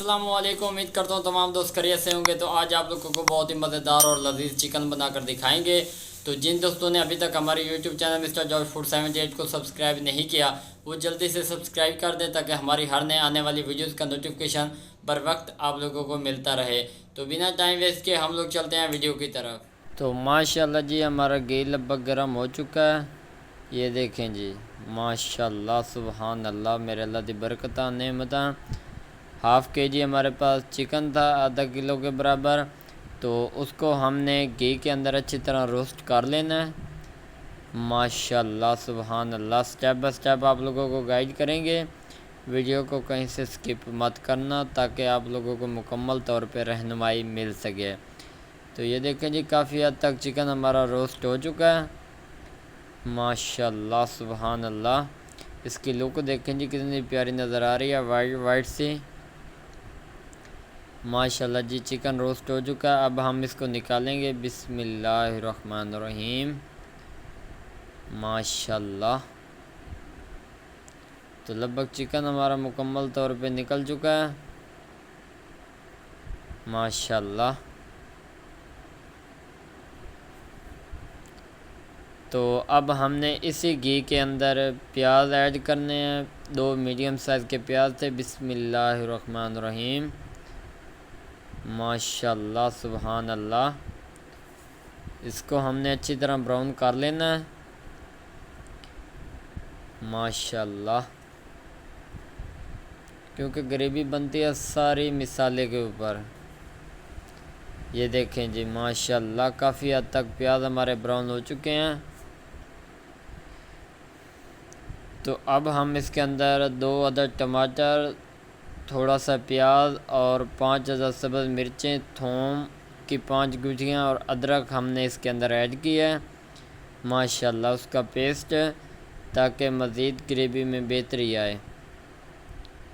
अस्सलाम वालेकुम। उम्मीद करता हूँ तमाम दोस्त खैरियत से होंगे। तो आज आप लोगों को बहुत ही मज़ेदार और लजीज चिकन बनाकर दिखाएंगे। तो जिन दोस्तों ने अभी तक हमारे YouTube channel mister George food 78 को सब्सक्राइब नहीं किया, वो जल्दी से सब्सक्राइब कर दें ताकि हमारी हर नए आने वाली वीडियोज़ का नोटिफिकेशन बर वक्त आप लोगों को मिलता रहे। तो बिना टाइम वेस्ट के हम लोग चलते हैं वीडियो की तरफ। तो माशाल्लाह जी, हमारा घी लगभग गर्म हो चुका है। ये देखें जी, माशाल्लाह सुबहान अल्लाह, मेरे अल्लाह दी बरकतां नेमतां। हाफ़ के जी हमारे पास चिकन था, आधा किलो के बराबर। तो उसको हमने घी के अंदर अच्छी तरह रोस्ट कर लेना है। माशाल्लाह सुबहान अल्लाह, स्टेप बाय स्टेप आप लोगों को गाइड करेंगे। वीडियो को कहीं से स्किप मत करना ताकि आप लोगों को मुकम्मल तौर पे रहनुमाई मिल सके। तो ये देखें जी, काफ़ी हद तक चिकन हमारा रोस्ट हो चुका है। माशाल्लाह सुबहान अल्लाह, इसकी लुक देखें जी कितनी प्यारी नज़र आ रही है, वाइट वाइट सी। माशाल्लाह जी, चिकन रोस्ट हो चुका है। अब हम इसको निकालेंगे। बिस्मिल्लाहिर्रहमानिर्रहीम। माशाल्लाह, तो लगभग चिकन हमारा मुकम्मल तौर पे निकल चुका है। माशाल्लाह, तो अब हमने इसी घी के अंदर प्याज ऐड करने हैं। 2 मीडियम साइज़ के प्याज थे। बिस्मिल्लाहिर्रहमानिर्रहीम। माशाल्लाह सुबहान अल्लाह, इसको हमने अच्छी तरह ब्राउन कर लेना है। माशाल्लाह, क्योंकि ग्रेवी बनती है सारी मिसाले के ऊपर। ये देखें जी, माशाल्लाह काफ़ी हद तक प्याज हमारे ब्राउन हो चुके हैं। तो अब हम इसके अंदर 2 अदद टमाटर, थोड़ा सा प्याज और 5 अदद सब्ज़ मिर्चें, थूम की 5 गुठियाँ और अदरक हमने इसके अंदर ऐड किया है। माशाल्लाह, उसका पेस्ट, ताकि मज़ीद ग्रेवी में बेहतरी आए।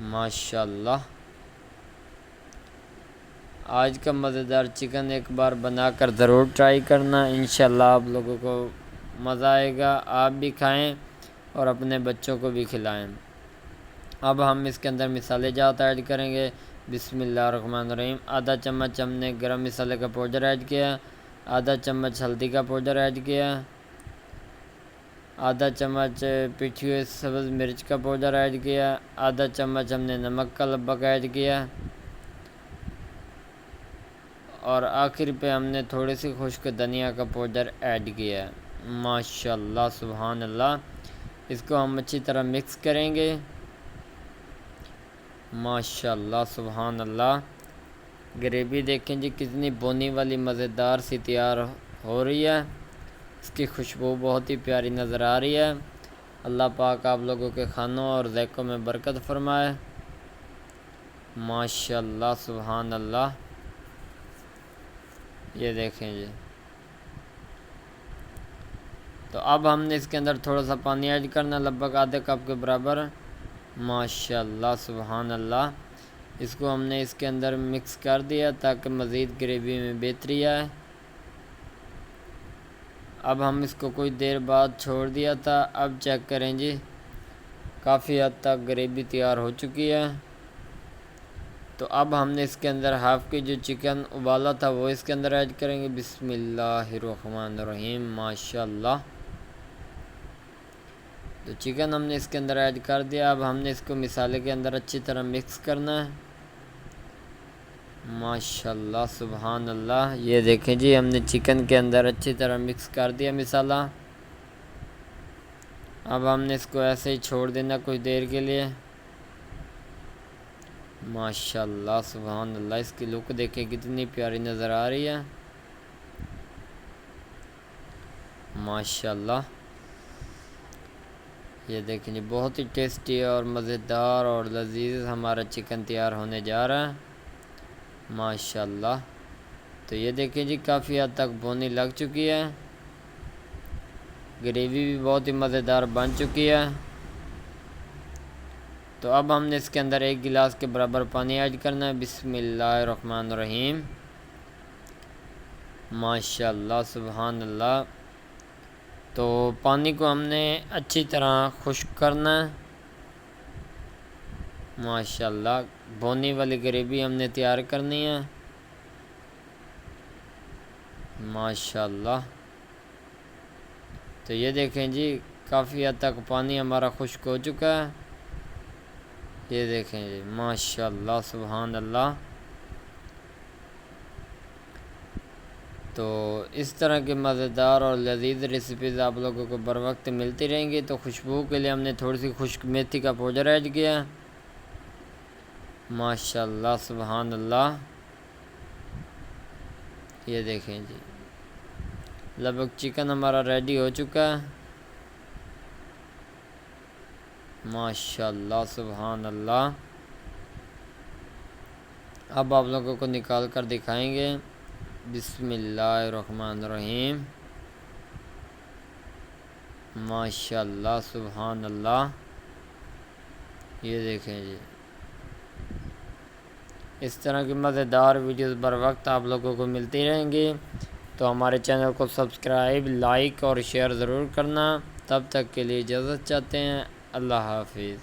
माशाल्लाह, आज का मज़ेदार चिकन एक बार बनाकर ज़रूर ट्राई करना। इंशाल्लाह आप लोगों को मज़ा आएगा। आप भी खाएं और अपने बच्चों को भी खिलाएं। अब हम इसके अंदर मिसाले जात ऐड करेंगे। बिस्मिल्लाहिर्रहमानिर्रहीम। आधा चम्मच हमने गरम मसाले का पाउडर ऐड किया, आधा चम्मच हल्दी का पाउडर ऐड किया, आधा चम्मच पिठी हुई सब्ज़ मिर्च का पाउडर ऐड किया, आधा चम्मच हमने नमक का लगभग ऐड किया, और आखिर पे हमने थोड़ी सी खुश्क धनिया का पाउडर ऐड किया। माशाल्लाह सुबहान अल्लाह, इसको हम अच्छी तरह मिक्स करेंगे। माशाल्लाह सुबहान अल्लाह, ग्रेवी देखें जी कितनी बोनी वाली मज़ेदार सी तैयार हो रही है। इसकी खुशबू बहुत ही प्यारी नज़र आ रही है। अल्लाह पाक आप लोगों के खानों और ज़ायक़ों में बरकत फरमाए। माशाल्लाह सुबहान अल्लाह, ये देखें जी। तो अब हमने इसके अंदर थोड़ा सा पानी ऐड करना, लगभग आधे कप के बराबर। माशाल्लाह सुबहान अल्लाह, इसको हमने इसके अंदर मिक्स कर दिया ताकि मज़ीद ग्रेवी में बेहतरी आए। अब हम इसको कुछ देर बाद छोड़ दिया था। अब चेक करें जी, काफ़ी हद तक ग्रेवी तैयार हो चुकी है। तो अब हमने इसके अंदर हाफ़ के जो चिकन उबाला था वो इसके अंदर ऐड करेंगे। बिस्मिल्लाहिर्रहमानिर्रहीम। माशाल्लाह, तो चिकन हमने इसके अंदर ऐड कर दिया। अब हमने इसको मिसाले के अंदर अच्छी तरह मिक्स करना है। माशाल्लाह सुबहान अल्लाह, ये देखें जी, हमने चिकन के अंदर अच्छी तरह मिक्स कर दिया मिसाला। अब हमने इसको ऐसे ही छोड़ देना कुछ देर के लिए। माशाल्लाह सुबहान अल्लाह, इसकी लुक देखें कितनी प्यारी नज़र आ रही है। माशाल्लाह, ये देखें जी, बहुत ही टेस्टी और मज़ेदार और लजीज हमारा चिकन तैयार होने जा रहा है। माशाल्लाह, तो ये देखें जी, काफ़ी हद तक भुनी लग चुकी है। ग्रेवी भी बहुत ही मज़ेदार बन चुकी है। तो अब हमने इसके अंदर 1 गिलास के बराबर पानी ऐड करना है। बिस्मिल्लाहिर्रहमानिर्रहीम। माशाल्लाह सुबहान अल्लाह, तो पानी को हमने अच्छी तरह खुश्क करना है। माशाल्लाह, بونی والی گریوی ہم نے تیار کرنی ہے۔ ماشاءاللہ، تو یہ دیکھیں جی کافی حد تک پانی ہمارا خشک ہو چکا ہے۔ یہ دیکھیں جی ماشاءاللہ سبحان اللہ۔ تو اس طرح کے مزیدار اور لذیذ ریسیپیز آپ لوگوں کو بر وقت ملتی رہیں گی۔ تو خوشبو کے لیے ہم نے تھوڑی سی خشک میتھی کا پاؤڈر ایڈ کیا ہے۔ ماشاءاللہ سبحان اللہ۔ یہ دیکھیں جی لگ بھگ چکن ہمارا ریڈی ہو چکا ہے۔ ماشاءاللہ سبحان اللہ۔ اب آپ لوگوں کو نکال کر دکھائیں گے۔ بسم اللہ الرحمن الرحیم۔ ماشاءاللہ سبحان اللہ۔ یہ دیکھیں جی اس طرح کی مزیدار ویڈیوز بر وقت آپ لوگوں کو ملتی رہیں گی، تو ہمارے چینل کو سبسکرائب، لائک اور شیئر ضرور کرنا۔ تب تک کے لیے اجازت چاہتے ہیں۔ اللہ حافظ۔